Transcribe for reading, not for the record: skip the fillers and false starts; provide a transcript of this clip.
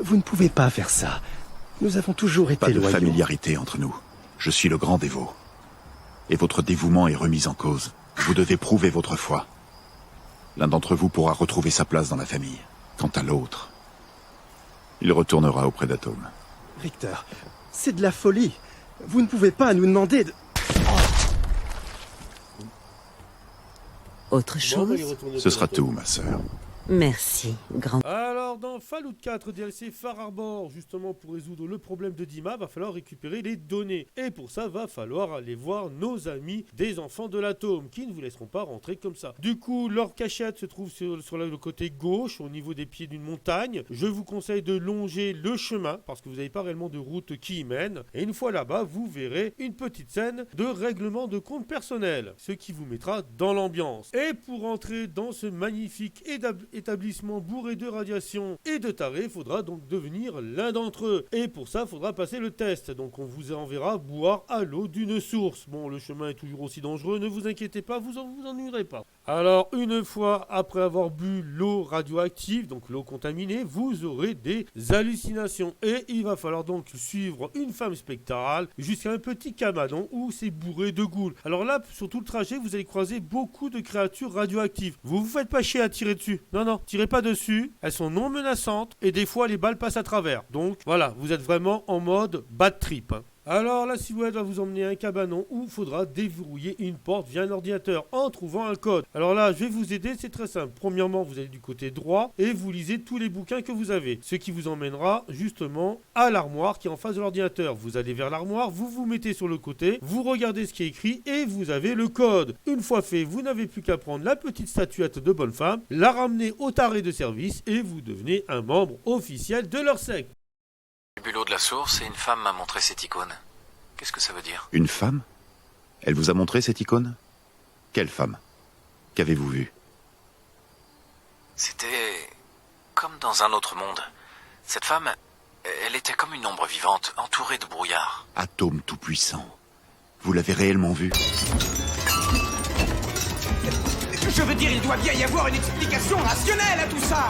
vous ne pouvez pas faire ça. Nous avons toujours été Pas de loyaux. familiarité entre nous. Je suis le grand dévot. Et votre dévouement est remis en cause. Vous devez prouver votre foi. L'un d'entre vous pourra retrouver sa place dans la famille. Quant à l'autre, il retournera auprès d'Atome. Richter, c'est de la folie. Vous ne pouvez pas nous demander de... Autre Bon, bah, il chose? retourne Ce auprès sera d'Atome. tout, ma sœur. Merci, grand. Alors, dans Fallout 4 DLC Far Harbor, justement pour résoudre le problème de Dima, va falloir récupérer les données. Et pour ça, va falloir aller voir nos amis des enfants de l'atome, qui ne vous laisseront pas rentrer comme ça. Du coup, leur cachette se trouve sur le côté gauche, au niveau des pieds d'une montagne. Je vous conseille de longer le chemin, parce que vous n'avez pas réellement de route qui y mène. Et une fois là-bas, vous verrez une petite scène de règlement de compte personnel, ce qui vous mettra dans l'ambiance. Et pour entrer dans ce magnifique établissement bourré de radiation et de tarés, il faudra donc devenir l'un d'entre eux. Et pour ça, il faudra passer le test. Donc on vous enverra boire à l'eau d'une source. Bon, le chemin est toujours aussi dangereux, ne vous inquiétez pas, vous ennuierez pas. Alors, une fois après avoir bu l'eau radioactive, donc l'eau contaminée, vous aurez des hallucinations. Et il va falloir donc suivre une femme spectrale jusqu'à un petit cabanon où c'est bourré de ghouls. Alors là, sur tout le trajet, vous allez croiser beaucoup de créatures radioactives. Vous faites pas chier à tirer dessus. Non, non, tirez pas dessus. Elles sont non menaçantes et des fois les balles passent à travers. Donc voilà, vous êtes vraiment en mode bad trip. Alors la silhouette va vous emmener à un cabanon où il faudra déverrouiller une porte via un ordinateur en trouvant un code. Alors là, je vais vous aider, c'est très simple. Premièrement, vous allez du côté droit et vous lisez tous les bouquins que vous avez. Ce qui vous emmènera justement à l'armoire qui est en face de l'ordinateur. Vous allez vers l'armoire, vous vous mettez sur le côté, vous regardez ce qui est écrit et vous avez le code. Une fois fait, vous n'avez plus qu'à prendre la petite statuette de bonne femme, la ramener au taré de service et vous devenez un membre officiel de leur secte. Le bulot de la source et une femme m'a montré cette icône. Qu'est-ce que ça veut dire? Une femme? Elle vous a montré cette icône? Quelle femme? Qu'avez-vous vu? C'était comme dans un autre monde. Cette femme, elle était comme une ombre vivante, entourée de brouillard. Atome tout-puissant. Vous l'avez réellement vu? Je veux dire, il doit bien y avoir une explication rationnelle à tout ça.